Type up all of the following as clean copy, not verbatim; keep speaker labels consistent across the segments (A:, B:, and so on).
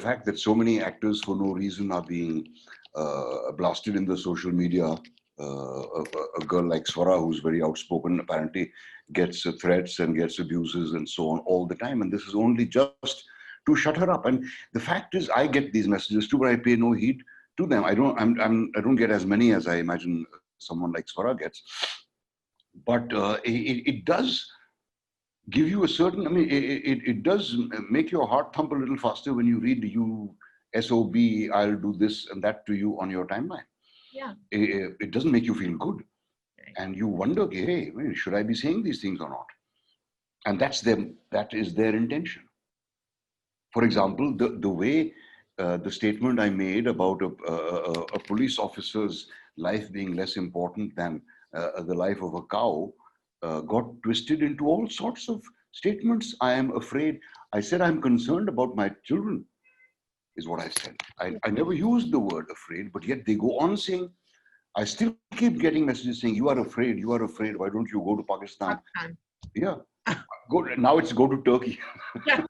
A: fact that so many actors for no reason are being blasted in the social media. A girl like Swara, who's very outspoken, apparently gets threats and gets abuses and so on all the time. And this is only just to shut her up. And the fact is, I get these messages too, but I pay no heed to them. I don't get as many as I imagine someone like Swara gets. But it does give you a certain, I mean, it does make your heart thump a little faster when you read you SOB, I'll do this and that to you on your timeline.
B: Yeah.
A: It doesn't make you feel good. And you wonder, hey, should I be saying these things or not? And that is their intention. For example, the way the statement I made about a police officer's life being less important than the life of a cow got twisted into all sorts of statements. I am afraid. I said I'm concerned about my children, is what I said. I never used the word afraid, but yet they go on saying, I still keep getting messages saying, you are afraid, why don't you go to Pakistan? Yeah, now it's go to Turkey.
B: Yeah.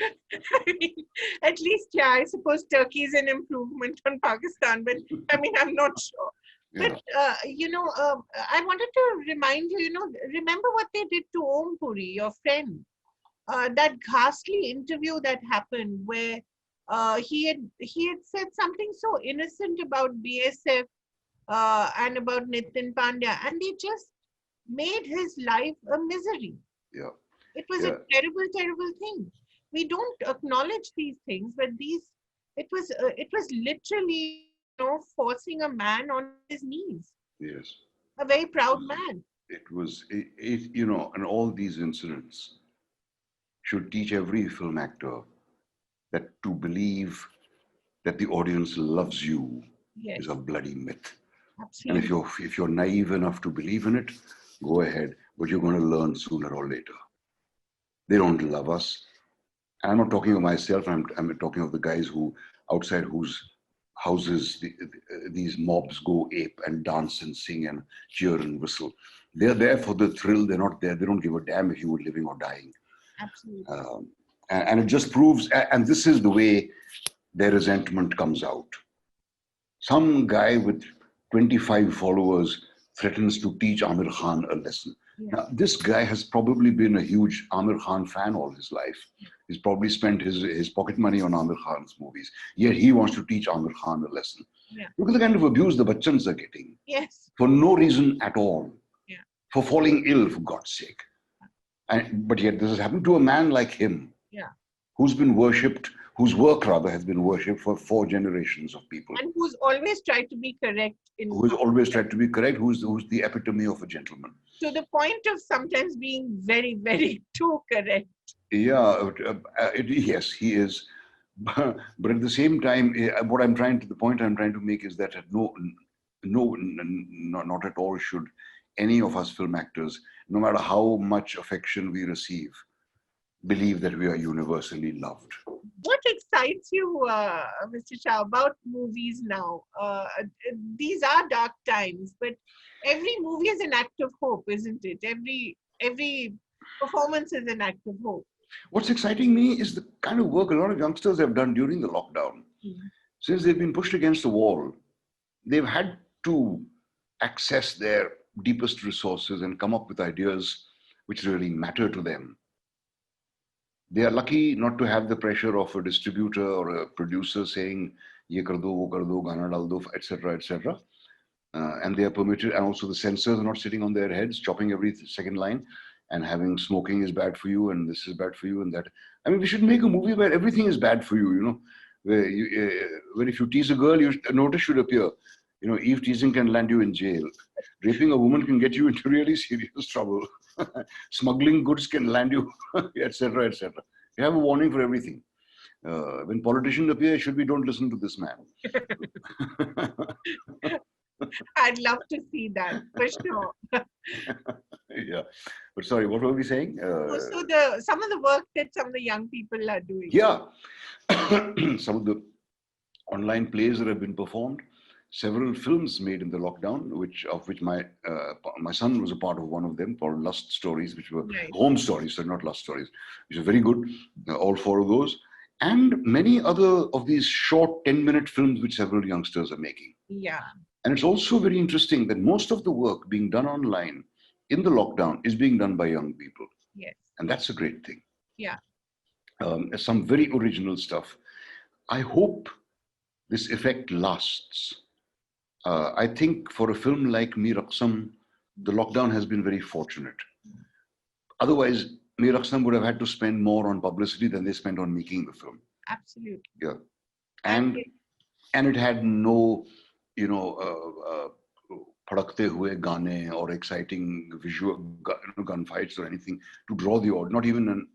B: I mean, at least, yeah, I suppose Turkey is an improvement on Pakistan, but I mean, I'm not sure.
A: Yeah.
B: But, I wanted to remind you, remember what they did to Om Puri, your friend? That ghastly interview that happened where he had said something so innocent about BSF and about Nitin Pandya, and they just made his life a misery.
A: Yeah.
B: It was a terrible, terrible thing. We don't acknowledge these things, but it was literally, forcing a man on his knees.
A: Yes.
B: A very proud man.
A: It was, and all these incidents should teach every film actor that to believe that the audience loves you is a bloody myth.
B: Absolutely.
A: And if you're naive enough to believe in it, go ahead, but you're going to learn sooner or later. They don't love us. And I'm not talking of myself, I'm talking of the guys who, outside whose houses these mobs go ape and dance and sing and cheer and whistle. They're there for the thrill, they're not there, they don't give a damn if you were living or dying.
B: Absolutely.
A: And it just proves, and this is the way their resentment comes out. Some guy with 25 followers threatens to teach Amir Khan a lesson. Yeah. Now, this guy has probably been a huge Amir Khan fan all his life. He's probably spent his pocket money on Amir Khan's movies. Yet he wants to teach Amir Khan a lesson.
B: Yeah.
A: Look at the kind of abuse the Bachchans are getting.
B: Yes.
A: For no reason at all.
B: Yeah.
A: For falling ill, for God's sake. But yet this has happened to a man like him.
B: Yeah.
A: Who's been worshipped, whose work rather has been worshipped for 4 generations of people.
B: And who's always tried to be correct.
A: Who's always tried to be correct, who's the epitome of a gentleman.
B: To the point of sometimes being very, very too correct.
A: Yeah, yes, he is. But at the same time, the point I'm trying to make is that not at all should any of us film actors, no matter how much affection we receive, believe that we are universally loved.
B: What excites you, Mr. Shah, about movies now? These are dark times, but every movie is an act of hope, isn't it? Every performance is an act of hope.
A: What's exciting me is the kind of work a lot of youngsters have done during the lockdown. Mm-hmm. Since they've been pushed against the wall, they've had to access their deepest resources and come up with ideas which really matter to them. They are lucky not to have the pressure of a distributor or a producer saying, ye kar do, wo kar do, gana dal do, etc., etc. And they are permitted, and also the censors are not sitting on their heads, chopping every second line and having smoking is bad for you and this is bad for you and that. I mean, we should make a movie where everything is bad for you, where if you tease a girl, a notice should appear. Eve teasing can land you in jail. Raping a woman can get you into really serious trouble. Smuggling goods can land you, etc., etc. You have a warning for everything. When politicians appear, it should be, don't listen to this man.
B: I'd love to see that, for sure.
A: Yeah. But sorry, what were we saying?
B: So some of the work that some of the young people are doing.
A: Yeah. Some of the online plays that have been performed. Several films made in the lockdown, of which my son was a part of one of them, called Lust Stories, which were home stories, so not lust stories, which are very good, all 4 of those. and many other of these short 10-minute films which several youngsters are making.
B: Yeah.
A: And it's also very interesting that most of the work being done online in the lockdown is being done by young people.
B: Yes.
A: And that's a great thing.
B: Yeah.
A: Some very original stuff. I hope this effect lasts. I think for a film like Mir Aqsam, the lockdown has been very fortunate. Otherwise, Mir Aqsam would have had to spend more on publicity than they spent on making the film.
B: Absolutely.
A: Yeah. And it had no, padakte hue gaane or exciting visual gunfights or anything to draw the audience. Not even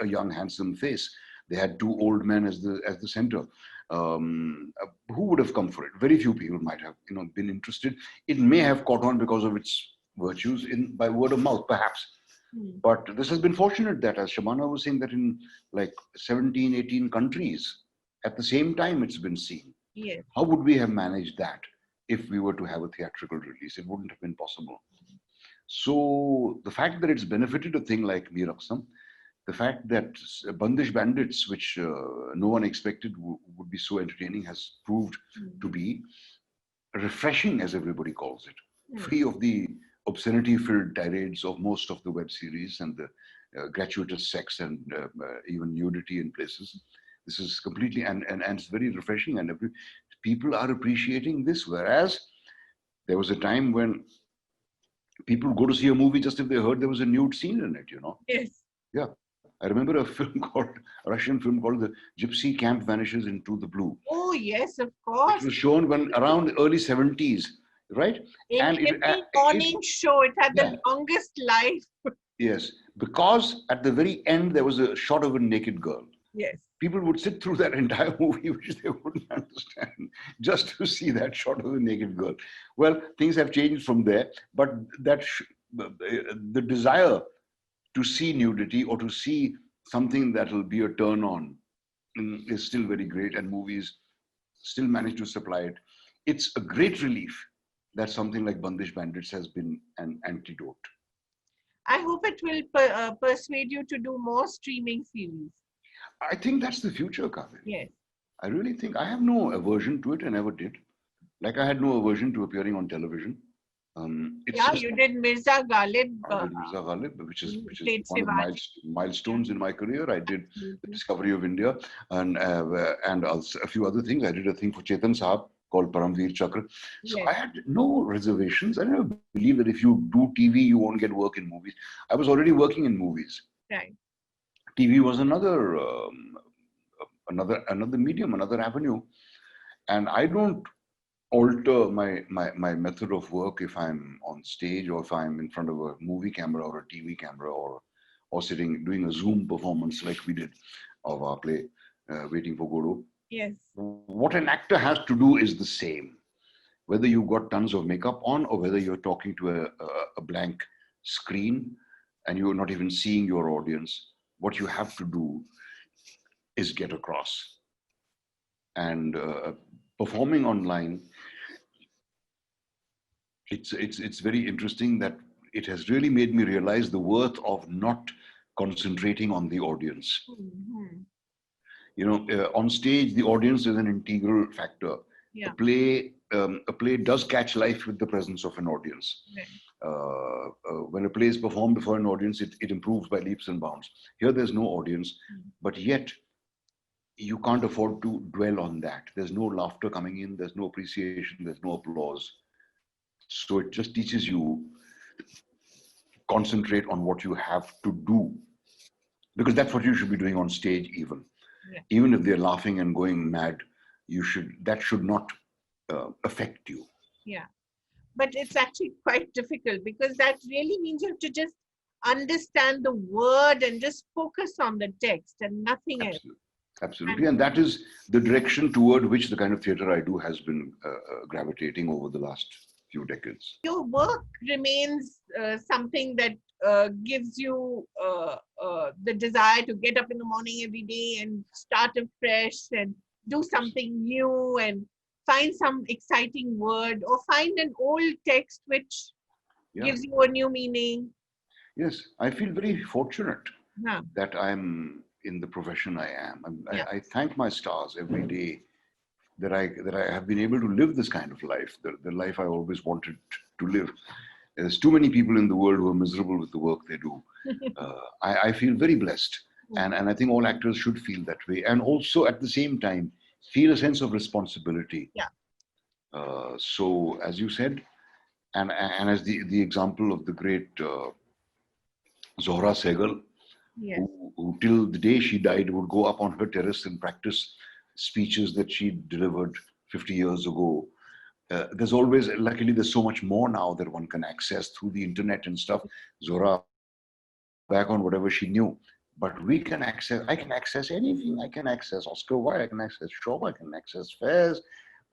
A: a young handsome face. They had two old men as the center. Who would have come for it? Very few people might have been interested. It may have caught on because of its virtues by word of mouth, perhaps. But this has been fortunate that, as Shabana was saying, that in like 17, 18 countries at the same time it's been seen.
B: Yes.
A: How would we have managed that if we were to have a theatrical release? It wouldn't have been possible. So the fact that it's benefited a thing like Mir Aqsam, the fact that Bandish Bandits, which no one expected would be so entertaining, has proved to be refreshing, as everybody calls it, free of the obscenity-filled tirades of most of the web series and the gratuitous sex and even nudity in places. This is completely, and it's very refreshing, and people are appreciating this, whereas there was a time when people go to see a movie just if they heard there was a nude scene in it,
B: Yes.
A: Yeah. I remember a Russian film called The Gypsy Camp Vanishes into the Blue.
B: Oh, yes, of course.
A: It was shown around the early 70s, right?
B: In every morning show, it had the longest life.
A: Yes, because at the very end, there was a shot of a naked girl.
B: Yes.
A: People would sit through that entire movie, which they wouldn't understand, just to see that shot of a naked girl. Well, things have changed from there, but the desire to see nudity or to see something that will be a turn on is still very great, and movies still manage to supply it. It's a great relief that something like Bandish Bandits has been an antidote.
B: I hope it will persuade you to do more streaming series.
A: I think that's the future, Kaveri.
B: Yes.
A: I really think I have no aversion to it. I never did. Like I had no aversion to appearing on television.
B: You did Mirza Ghalib.
A: I did Mirza Ghalib, which is one of the milestones in my career. I did The Discovery of India and also a few other things. I did a thing for Chetan Saab called Paramveer Chakra. So I had no reservations. I never believed that if you do TV, you won't get work in movies. I was already working in movies.
B: Right.
A: TV was another medium, another avenue, and I don't alter my method of work if I'm on stage or if I'm in front of a movie camera or a TV camera or sitting doing a Zoom performance like we did of our play Waiting for Godot.
B: Yes.
A: What an actor has to do is the same, whether you've got tons of makeup on or whether you're talking to a blank screen and you're not even seeing your audience. What you have to do is get across. And performing online, it's very interesting that it has really made me realize the worth of not concentrating on the audience. On stage, the audience is an integral factor.
B: Yeah.
A: A play does catch life with the presence of an audience.
B: Right.
A: When a play is performed before an audience, it improves by leaps and bounds. Here, there's no audience, but yet you can't afford to dwell on that. There's no laughter coming in, there's no appreciation, there's no applause. So it just teaches you concentrate on what you have to do, because that's what you should be doing on stage. Even if they're laughing and going mad, that should not affect you.
B: Yeah, but it's actually quite difficult because that really means you have to just understand the word and just focus on the text and nothing else.
A: Absolutely, and that is the direction toward which the kind of theatre I do has been gravitating over the last few decades.
B: Your work remains something that gives you the desire to get up in the morning every day and start afresh and do something new and find some exciting word or find an old text which gives you a new meaning.
A: Yes, I feel very fortunate that I'm in the profession I am.
B: Yeah.
A: I thank my stars every day that I have been able to live this kind of life, the life I always wanted to live. There's too many people in the world who are miserable with the work they do. I feel very blessed, and I think all actors should feel that way, and also at the same time feel a sense of responsibility.
B: Yeah.
A: So, as you said, and as the example of the great Zohra Sehgal,
B: Yes.
A: who till the day she died would go up on her terrace and practice speeches that she delivered 50 years ago. There's always, luckily, there's so much more now that one can access through the internet and stuff. Zora back on whatever she knew, but I can access anything. I can access Oscar Wilde, I can access Shaw, I can access Fairs,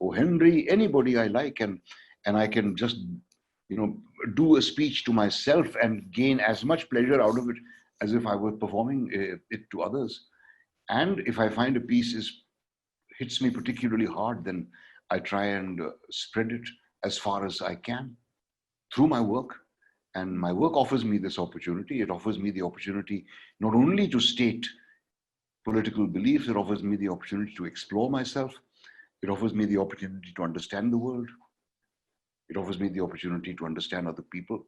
A: O. Henry, anybody I like, and I can just, do a speech to myself and gain as much pleasure out of it as if I were performing it to others. And if I find a piece hits me particularly hard, then I try and spread it as far as I can through my work. And my work offers me this opportunity. It offers me the opportunity not only to state political beliefs, it offers me the opportunity to explore myself. It offers me the opportunity to understand the world. It offers me the opportunity to understand other people.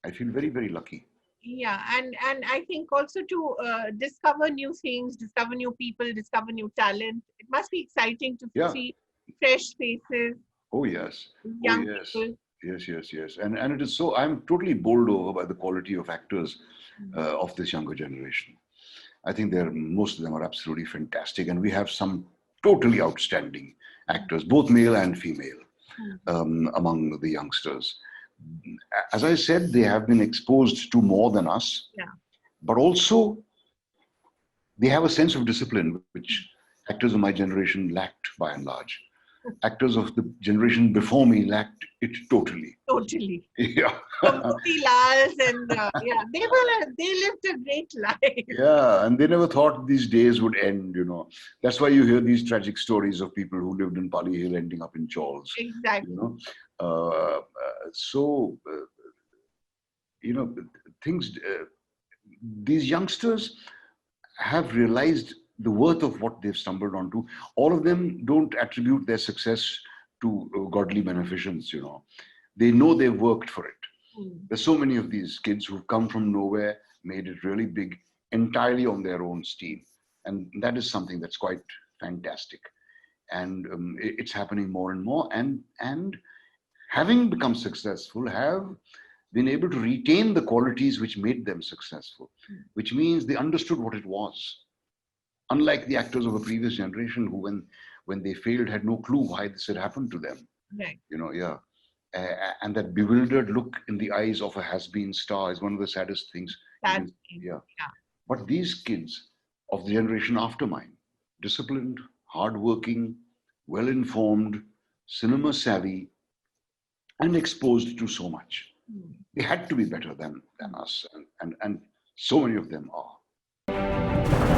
A: I feel very, very lucky.
B: Yeah, and I think also to discover new things, discover new people, discover new talent. It must be exciting to see fresh faces.
A: Oh yes.
B: Young
A: Oh yes.
B: people.
A: Yes. And it is so, I'm totally bowled over by the quality of actors of this younger generation. I think most of them are absolutely fantastic, and we have some totally outstanding actors, both male and female, among the youngsters. As I said, they have been exposed to more than us, but also they have a sense of discipline, which actors of my generation lacked by and large. Actors of the generation before me lacked it totally.
B: Totally.
A: Yeah.
B: Motilals and they lived a great life.
A: Yeah, and they never thought these days would end, That's why you hear these tragic stories of people who lived in Pali Hill ending up in chawls.
B: Exactly.
A: Things, these youngsters have realized the worth of what they've stumbled onto. All of them don't attribute their success to godly beneficence, They know they've worked for it. There's so many of these kids who've come from nowhere, made it really big, entirely on their own steam. And that is something that's quite fantastic. And it's happening more and more. And having become successful, have been able to retain the qualities which made them successful, which means they understood what it was. Unlike the actors of a previous generation who, when they failed, had no clue why this had happened to them.
B: Right.
A: And that bewildered look in the eyes of a has-been star is one of the saddest things. But these kids of the generation after mine, disciplined, hardworking, well-informed, cinema savvy, and exposed to so much. They had to be better than us, and so many of them are.